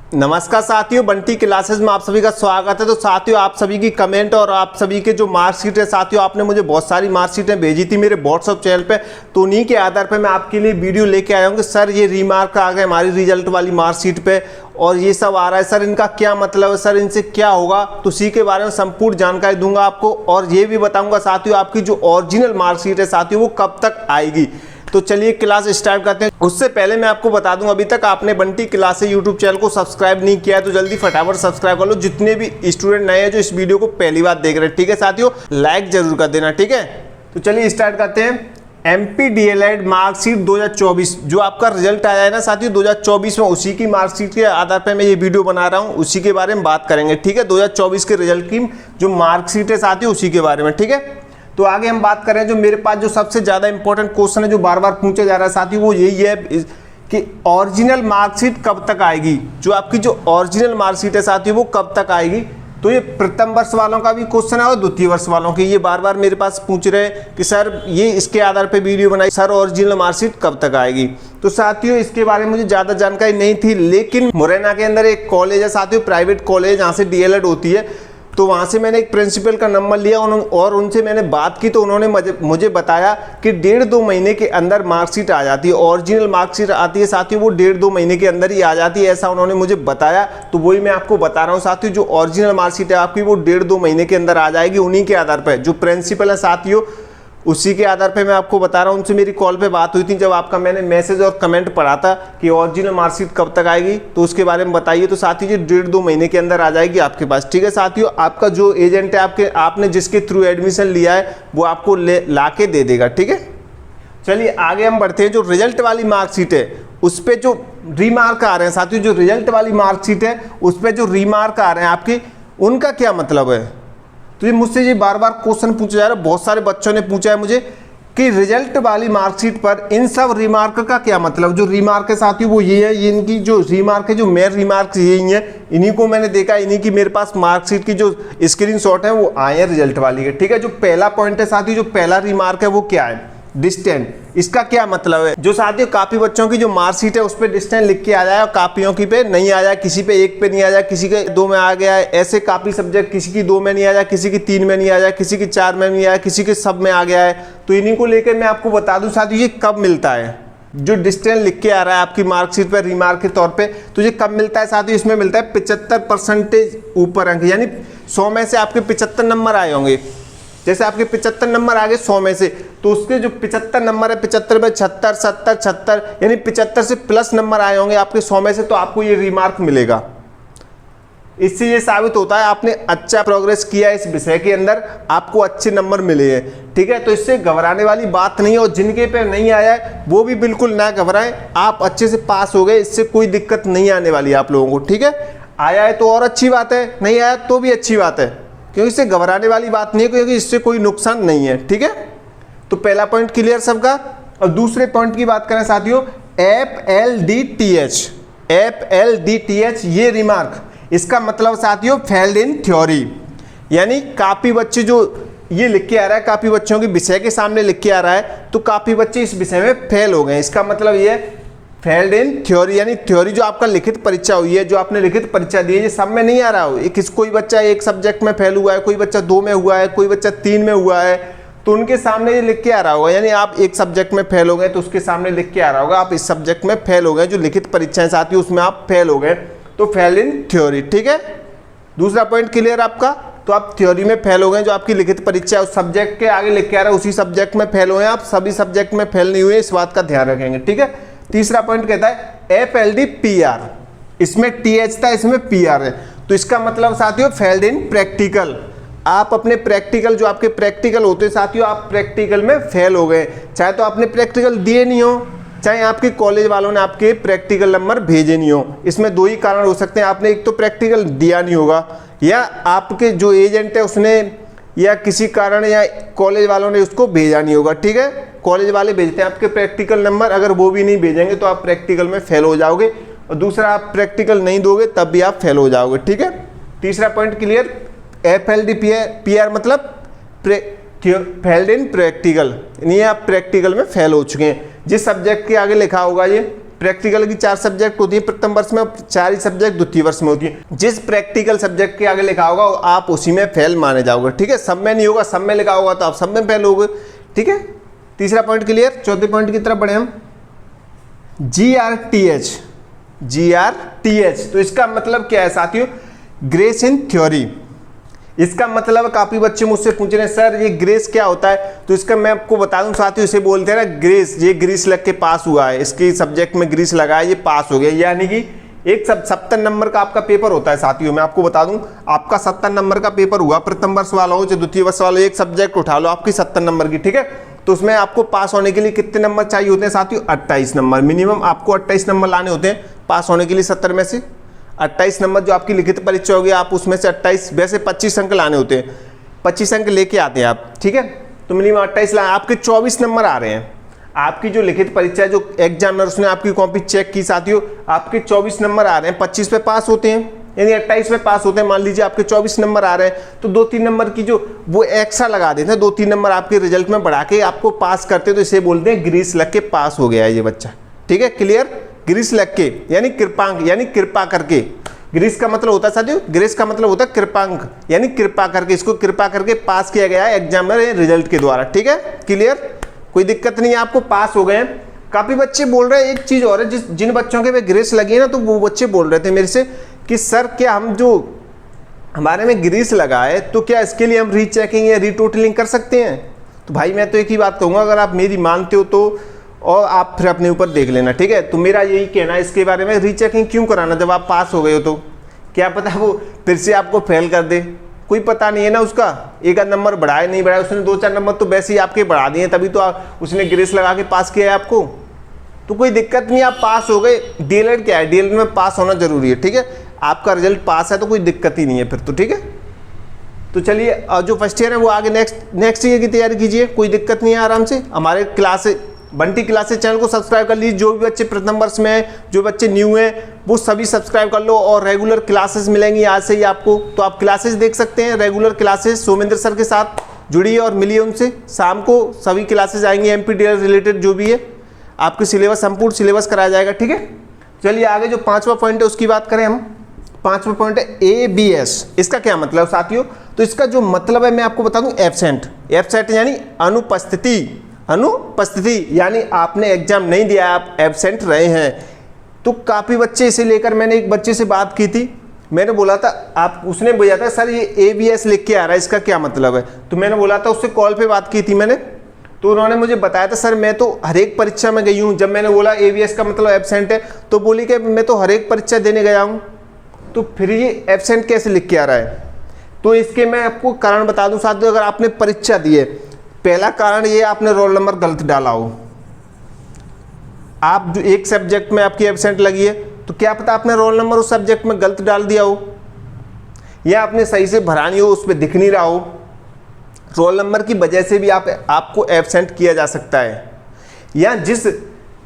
नमस्कार साथियों, बंटी क्लासेस में आप सभी का स्वागत है। तो साथियों, आप सभी की कमेंट और आप सभी के जो मार्कशीट है, साथियों आपने मुझे बहुत सारी मार्कशीटें भेजी थी मेरे व्हाट्सअप चैनल पे। तो उन्हीं के आधार पे मैं आपके लिए वीडियो लेके आया हूँ कि सर ये रिमार्क आ गए हमारी रिजल्ट वाली मार्कशीट पे और ये सब आ रहा है सर, इनका क्या मतलब है सर, इनसे क्या होगा। तो उसी के बारे में संपूर्ण जानकारी दूंगा आपको और ये भी बताऊंगा साथियों आपकी जो ओरिजिनल मार्कशीट है साथियों वो कब तक आएगी। तो चलिए क्लास स्टार्ट करते हैं। उससे पहले मैं आपको बता दूं, अभी तक आपने बंटी क्लासेस यूट्यूब चैनल को सब्सक्राइब नहीं किया है तो जल्दी फटाफट सब्सक्राइब कर लो। जितने भी स्टूडेंट नए हैं जो इस वीडियो को पहली बार देख रहे हैं, ठीक है साथियों, लाइक जरूर कर देना, ठीक है। तो चलिए स्टार्ट करते हैं। एमपी डीएलएड मार्कशीट 2024 जो आपका रिजल्ट आया है ना साथियों 2024 में, उसी की मार्कशीट के आधार पर मैं ये वीडियो बना रहा हूँ, उसी के बारे में बात करेंगे, ठीक है। 2024 के रिजल्ट की जो मार्कशीट है साथियों उसी के बारे में, ठीक है। तो आगे हम बात करें, जो मेरे पास जो सबसे ज्यादा इंपॉर्टेंट क्वेश्चन है जो बार बार पूछा जा रहा है साथियों वो यही है कि ओरिजिनल मार्कशीट कब तक आएगी। जो आपकी जो ओरिजिनल मार्कशीट है साथियों वो कब तक आएगी। तो ये प्रथम वर्ष वालों का भी क्वेश्चन है और द्वितीय वर्ष वालों के, ये बार बार मेरे पास पूछ रहे हैं कि सर ये इसके आधार पर वीडियो बनाई, सर ओरिजिनल मार्कशीट कब तक आएगी। तो साथियों इसके बारे में मुझे ज्यादा जानकारी नहीं थी, लेकिन मुरैना के अंदर एक कॉलेज है साथियों, प्राइवेट कॉलेज, जहाँ से डीएलएड होती है। तो वहाँ से मैंने एक प्रिंसिपल का नंबर लिया और उनसे मैंने बात की। तो उन्होंने मुझे बताया कि 1.5-2 महीने के अंदर मार्कशीट आ जाती है, ओरिजिनल मार्कशीट आती है साथियों वो 1.5-2 महीने के अंदर ही आ जाती है, ऐसा उन्होंने मुझे बताया। तो वही मैं आपको बता रहा हूँ साथियों, जो ओरिजिनल मार्कशीट है आपकी वो 1.5-2 महीने के अंदर आ जाएगी। उन्हीं के आधार पर जो प्रिंसिपल है साथियों उसी के आधार पे मैं आपको बता रहा हूँ। उनसे मेरी कॉल पे बात हुई थी जब आपका मैंने मैसेज और कमेंट पढ़ा था कि ओरिजिनल मार्कशीट कब तक आएगी, तो उसके बारे में बताइए। तो साथियों जी 1.5-2 महीने के अंदर आ जाएगी आपके पास, ठीक है साथियों। आपका जो एजेंट है आपने जिसके थ्रू एडमिशन लिया है वो आपको ला के दे देगा, ठीक है। चलिए आगे हम बढ़ते हैं। जो रिजल्ट वाली मार्कशीट है उस पर जो रिमार्क आ रहे हैं साथियों, जो रिजल्ट वाली मार्कशीट है उस पर जो रिमार्क आ रहे हैं आपके, उनका क्या मतलब है। तो ये मुझसे ये बार बार क्वेश्चन पूछा जा रहा है, बहुत सारे बच्चों ने पूछा है मुझे कि रिजल्ट वाली मार्कशीट पर इन सब रिमार्क का क्या मतलब। जो रिमार्क है साथियों वो ये है, ये इनकी जो रिमार्क है, जो मेन रिमार्क यही है, इन्हीं को मैंने देखा, इन्हीं की मेरे पास मार्कशीट की जो स्क्रीनशॉट है वो आए हैं रिजल्ट वाली के, ठीक है। जो पहला पॉइंट है साथियों, जो पहला रिमार्क है वो क्या है, डिस्टेंस। इसका क्या मतलब है, जो साथियों काफी बच्चों की जो मार्कशीट है उस पर डिस्टेंस लिख के आ जाए और कापियों की पे नहीं आ जाए, किसी पे 1 पे नहीं आ जाए, किसी के 2 में आ गया है, ऐसे काफी सब्जेक्ट किसी की 2 में नहीं आ जाए, किसी की 3 में नहीं आ जाए, किसी की 4 में नहीं आया, किसी के सब में आ गया है। तो इन्हीं को लेकर मैं आपको बता दूं साथियों ये कब मिलता है। जो डिस्टेंस लिख के आ रहा है आपकी मार्कशीट पर रिमार्क के तौर पे, तो ये कब मिलता है साथियों, इसमें मिलता है 75% ऊपर अंक, यानी 100 में से आपके 75 नंबर आए होंगे। जैसे आपके 75 नंबर आ गए 100 में से, तो उसके जो 75 नंबर है 75 में 76, 70, 76, यानी 75 से प्लस नंबर आए होंगे आपके 100 में से, तो आपको ये रिमार्क मिलेगा। इससे ये साबित होता है आपने अच्छा प्रोग्रेस किया इस विषय के अंदर, आपको अच्छे नंबर मिले हैं, ठीक है। तो इससे घबराने वाली बात नहीं है और जिनके पे नहीं आया है वो भी बिल्कुल ना घबराएं, आप अच्छे से पास हो गए, इससे कोई दिक्कत नहीं आने वाली आप लोगों को, ठीक है। आया है तो और अच्छी बात है, नहीं आया तो भी अच्छी बात है, क्योंकि इससे घबराने वाली बात नहीं है, क्योंकि इससे कोई नुकसान नहीं है, ठीक है। तो पहला पॉइंट क्लियर सबका। और दूसरे पॉइंट की बात करें साथियों, FLDTH ये रिमार्क, इसका मतलब साथियों फेल्ड इन थ्योरी, यानी काफी बच्चे जो ये लिख के आ रहा है, काफी बच्चों के विषय के सामने लिख के आ रहा है, तो काफी बच्चे इस विषय में फेल हो गए। इसका मतलब ये फेल्ड इन थ्योरी, यानी थ्योरी जो आपका लिखित परीक्षा हुई है, जो आपने लिखित परीक्षा दी है, ये सब में नहीं आ रहा हो। कोई बच्चा 1 सब्जेक्ट में फेल हुआ है, कोई बच्चा 2 में हुआ है, कोई बच्चा 3 में हुआ है, तो उनके सामने ये लिख के आ रहा होगा। यानी आप 1 सब्जेक्ट में फेल हो गए तो उसके सामने लिख के आ रहा होगा आप इस सब्जेक्ट में फेल हो गए, जो लिखित परीक्षाएं साथियों उसमें आप फेल हो गए, तो फेल इन थ्योरी, ठीक है। दूसरा पॉइंट क्लियर आपका। तो आप थ्योरी में फेल हो गए, जो आपकी लिखित परीक्षा है उस सब्जेक्ट के आगे लिख के आ रहा है उसी सब्जेक्ट में फेल हुए, आप सभी सब्जेक्ट में फेल नहीं हुए, इस बात का ध्यान रखेंगे, ठीक है। तीसरा पॉइंट कहता है FLDPR, इसमें TH था, इसमें PR है, तो इसका मतलब साथियों फेल्ड इन प्रैक्टिकल। आप अपने प्रैक्टिकल, जो आपके प्रैक्टिकल होते हैं साथियों, आप प्रैक्टिकल में फेल हो गए, चाहे तो आपने प्रैक्टिकल दिए नहीं हो, चाहे आपके कॉलेज वालों ने आपके प्रैक्टिकल नंबर भेजे नहीं हो। इसमें 2 ही कारण हो सकते हैं, आपने एक तो प्रैक्टिकल दिया नहीं होगा, या आपके जो एजेंट है उसने, या किसी कारण, या कॉलेज वालों ने उसको भेजा नहीं होगा, ठीक है। कॉलेज वाले भेजते हैं आपके प्रैक्टिकल नंबर, अगर वो भी नहीं भेजेंगे तो आप प्रैक्टिकल में फेल हो जाओगे, और दूसरा आप प्रैक्टिकल नहीं दोगे तब भी आप फेल हो जाओगे, ठीक है। तीसरा पॉइंट क्लियर। FLDPR मतलब फेल्ड इन प्रैक्टिकल, यानी आप प्रैक्टिकल में फेल हो चुके हैं। जिस सब्जेक्ट के आगे लिखा होगा ये प्रैक्टिकल की 4 सब्जेक्ट होती है प्रथम वर्ष में, 4 ही सब्जेक्ट द्वितीय वर्ष में होती है। जिस प्रैक्टिकल सब्जेक्ट के आगे लिखा होगा आप उसी में फेल माने जाओगे, ठीक है। सब में नहीं होगा, सब में लिखा होगा तो आप सब में फेल होगे, ठीक है। तीसरा पॉइंट क्लियर। चौथे पॉइंट की तरफ बढ़े हम। GRTH, तो इसका मतलब क्या है साथियों? Grace in theory. इसका मतलब काफी बच्चे मुझसे पूछ रहे हैं सर ये ग्रेस क्या होता है, तो इसका मैं आपको बता दूं साथियों, इसे बोलते हैं ना ग्रेस, ये ग्रीस लग के पास हुआ है, इसके सब्जेक्ट में ग्रीस लगा है, ये पास हो गया। यानी कि एक 70 नंबर का आपका पेपर होता है साथियों, मैं आपको बता दूं आपका 70 नंबर का पेपर हुआ, प्रथम वर्ष वाला हो चाहे द्वितीय वर्ष वाला, एक सब्जेक्ट उठा लो आपकी 70 नंबर की, ठीक है। तो उसमें आपको पास होने के लिए कितने नंबर चाहिए होते हैं साथियों? 28 नंबर मिनिमम आपको 28 नंबर लाने होते हैं पास होने के लिए। 70 में से 28 नंबर जो आपकी लिखित परीक्षा होगी, आप उसमें से 28, वैसे 25 अंक लाने होते हैं, 25 अंक लेके आते हैं आप, ठीक है। तो मिनिमम 28 लाए, आपके 24 नंबर आ रहे हैं। आपकी जो लिखित परीक्षा है, जो एग्जामिनर उसने आपकी कॉपी चेक की साथियों, आपके 24 नंबर आ रहे हैं, 25 पे पास होते हैं, यानी 28 में पास होते हैं। मान लीजिए आपके 24 नंबर आ रहे हैं, तो 2-3 नंबर की जो वो एक्स्ट्रा लगा देते हैं, 2-3 नंबर आपके रिजल्ट में बढ़ा के आपको पास करते हैं, तो इसे बोलते हैं ग्रीस लग के पास हो गया है ये बच्चा, ठीक है। क्लियर। ग्रीस लग के यानी कृपांक, यानी कृपा करके। ग्रीस का मतलब होता है साथियों, ग्रेस का मतलब होता है कृपांक, यानी कृपा करके, इसको कृपा करके पास किया गया है एग्जामिनर रिजल्ट के द्वारा, ठीक है। क्लियर। कोई दिक्कत नहीं है, आपको पास हो गए। काफी बच्चे बोल रहे हैं एक चीज और है, जिन बच्चों के ग्रेस लगी है ना, तो वो बच्चे बोल रहे थे मेरे से कि सर क्या हम जो हमारे में ग्रीस लगा है, तो क्या इसके लिए हम रीचेकिंग या रीटोटलिंग कर सकते हैं? तो भाई मैं तो एक ही बात कहूँगा, अगर आप मेरी मानते हो तो और आप फिर अपने ऊपर देख लेना, ठीक है। तो मेरा यही कहना है इसके बारे में, रीचेकिंग क्यों कराना जब आप पास हो गए हो? तो क्या पता वो फिर से आपको फेल कर दे, कोई पता नहीं है ना उसका। एक आध नंबर बढ़ाए नहीं बढ़ाए, उसने 2-4 नंबर तो वैसे ही आपके बढ़ा दिए, तभी तो उसने ग्रेस लगा के पास किया है आपको। तो कोई दिक्कत नहीं, आप पास हो गए। डीएलएड क्या है? डीएलएड में पास होना जरूरी है, ठीक है। आपका रिजल्ट पास है तो कोई दिक्कत ही नहीं है फिर तो, ठीक है। तो चलिए जो फर्स्ट ईयर है वो आगे नेक्स्ट ईयर की तैयारी कीजिए, कोई दिक्कत नहीं है, आराम से। हमारे क्लास बंटी क्लासेस चैनल को सब्सक्राइब कर लीजिए। जो भी बच्चे प्रथम वर्ष में हैं, जो बच्चे न्यू हैं, वो सभी सब्सक्राइब कर लो, और रेगुलर क्लासेस मिलेंगी आज से ही आपको। तो आप क्लासेस देख सकते हैं, रेगुलर क्लासेस सोमेंद्र सर के साथ जुड़िए और मिलिए उनसे। शाम को सभी क्लासेस आएंगी, एमपीडीएल रिलेटेड जो भी है आपके सिलेबस, संपूर्ण सिलेबस कराया जाएगा, ठीक है। चलिए आगे जो 5वां पॉइंट है उसकी बात करें हम। 5वां पॉइंट है ABS। इसका क्या मतलब साथियों? तो इसका जो मतलब है मैं आपको बता दूं, एब्सेंट। एब्सेंट यानी अनुपस्थिति, अनुपस्थिति यानी आपने एग्जाम नहीं दिया, आप एब्सेंट रहे हैं। तो काफ़ी बच्चे इसे लेकर, मैंने एक बच्चे से बात की थी, मैंने बोला था आप, उसने बोला था सर ये ABS लिख के आ रहा है, इसका क्या मतलब है? तो मैंने बोला था, उससे कॉल पे बात की थी मैंने, तो उन्होंने मुझे बताया था सर मैं तो हर एक परीक्षा में गई हूँ। जब मैंने बोला ABS का मतलब एब्सेंट है, तो बोली कि मैं तो हर एक परीक्षा देने गया हूँ, तो फिर ये एब्सेंट कैसे लिख के आ रहा है? तो इसके मैं आपको कारण बता दूं साथियों, अगर आपने परीक्षा दी है, पहला कारण ये आपने रोल नंबर गलत डाला हो। आप जो एक सब्जेक्ट में आपकी एब्सेंट लगी है, तो क्या पता आपने रोल नंबर उस सब्जेक्ट में गलत डाल दिया हो, या आपने सही से भरा नहीं हो, उस पर दिख नहीं रहा हो। रोल नंबर की वजह से भी आपको एब्सेंट किया जा सकता है। या जिस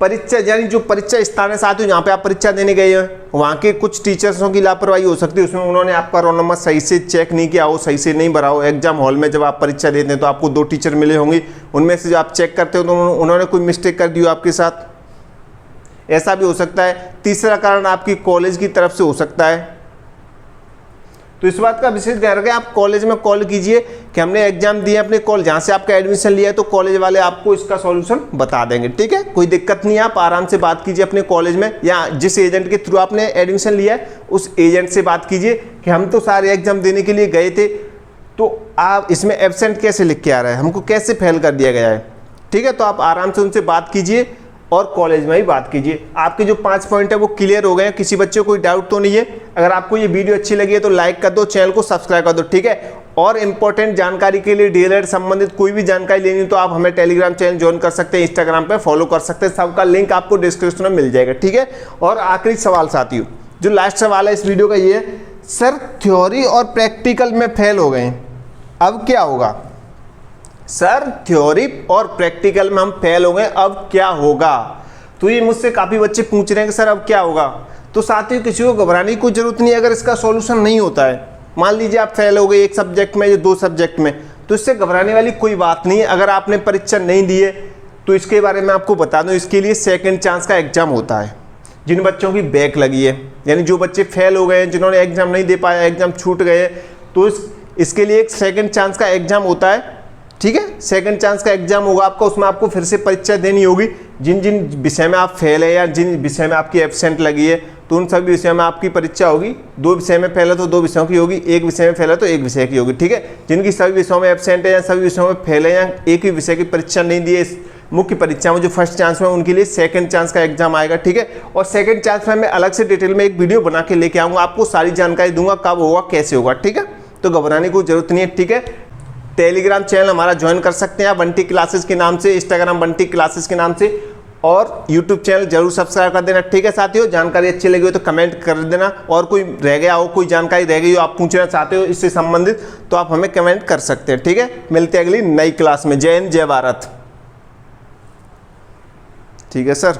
परीक्षा, यानी जो परीक्षा स्थान है साथियों, जहाँ पे आप परीक्षा देने गए हैं, वहाँ के कुछ टीचर्सों की लापरवाही हो सकती है, उसमें उन्होंने आपका रोल नंबर सही से चेक नहीं किया हो, सही से नहीं भरा हो। एग्जाम हॉल में जब आप परीक्षा देते हैं तो आपको 2 टीचर मिले होंगे, उनमें से जो आप चेक करते हो तो उन्होंने कोई मिस्टेक कर दी हो आपके साथ, ऐसा भी हो सकता है। तीसरा कारण आपकी कॉलेज की तरफ से हो सकता है। तो इस बात का विशेष ध्यान रखें, आप कॉलेज में कॉल कीजिए कि हमने एग्जाम दिए अपने कॉलेज, जहाँ से आपका एडमिशन लिया है, तो कॉलेज वाले आपको इसका सॉल्यूशन बता देंगे, ठीक है। कोई दिक्कत नहीं है, आप आराम से बात कीजिए अपने कॉलेज में, या जिस एजेंट के थ्रू आपने एडमिशन लिया है उस एजेंट से बात कीजिए कि हम तो सारे एग्जाम देने के लिए गए थे, तो आप इसमें एब्सेंट कैसे लिख के आ रहा है, हमको कैसे फेल कर दिया गया है, ठीक है। तो आप आराम से उनसे बात कीजिए और कॉलेज में ही बात कीजिए। आपके जो 5 पॉइंट है वो क्लियर हो गए हैं, किसी बच्चे को कोई डाउट तो नहीं है? अगर आपको ये वीडियो अच्छी लगी है तो लाइक कर दो, चैनल को सब्सक्राइब कर दो, ठीक है। और इंपॉर्टेंट जानकारी के लिए डीएलएड संबंधित कोई भी जानकारी लेनी तो आप हमें टेलीग्राम चैनल ज्वाइन कर सकते हैं, इंस्टाग्राम पे फॉलो कर सकते हैं, सबका लिंक आपको डिस्क्रिप्शन में मिल जाएगा, ठीक है। और आखिरी सवाल साथियों, जो लास्ट सवाल है इस वीडियो का, ये है सर थ्योरी और प्रैक्टिकल में फेल हो गए, अब क्या होगा? सर थ्योरी और प्रैक्टिकल में हम फेल हो गए, अब क्या होगा? तो ये मुझसे काफ़ी बच्चे पूछ रहे हैं कि सर अब क्या होगा। तो साथियों किसी को घबराने की कोई जरूरत नहीं है, अगर इसका सॉल्यूशन नहीं होता है। मान लीजिए आप फेल हो गए एक सब्जेक्ट में या 2 सब्जेक्ट में, तो इससे घबराने वाली कोई बात नहीं है। अगर आपने परीक्षा नहीं दी है तो इसके बारे में आपको बता दूं, इसके लिए सेकंड चांस का एग्जाम होता है। जिन बच्चों की बैक लगी है, यानी जो बच्चे फेल हो गए हैं, जिन्होंने एग्जाम नहीं दे पाया, एग्जाम छूट गए, तो इसके लिए एक सेकंड चांस का एग्जाम होता है। ठीक है, सेकंड चांस का एग्जाम होगा आपका, उसमें आपको फिर से परीक्षा देनी होगी। जिन जिन विषय में आप फेल है या जिन विषय में आपकी एब्सेंट लगी है, तो उन सभी विषयों में आपकी परीक्षा होगी। 2 विषय में फेल है तो 2 विषयों की होगी, 1 विषय में फेल है तो 1 विषय की होगी। ठीक है, जिनकी सभी विषयों में एब्सेंट है या सभी विषयों में फेल है या एक ही विषय की परीक्षा नहीं दी है इस मुख्य परीक्षा में, जो फर्स्ट चांस में, उनके लिए सेकंड चांस का एग्जाम आएगा। ठीक है, और सेकंड चांस में मैं अलग से डिटेल में एक वीडियो बना के लेके आऊँगा, आपको सारी जानकारी दूंगा कब होगा, कैसे होगा। ठीक है, तो घबराने की जरूरत नहीं है। ठीक है, टेलीग्राम चैनल हमारा ज्वाइन कर सकते हैं आप बंटी क्लासेस के नाम से, इंस्टाग्राम बंटी क्लासेस के नाम से, और यूट्यूब चैनल जरूर सब्सक्राइब कर देना। ठीक है साथियों, जानकारी अच्छी लगी हो तो कमेंट कर देना, और कोई रह गया हो, कोई जानकारी रह गई हो आप पूछना चाहते हो इससे संबंधित, तो आप हमें कमेंट कर सकते हैं। ठीक है, मिलते हैं अगली नई क्लास में। जय हिंद, जय भारत। ठीक है सर।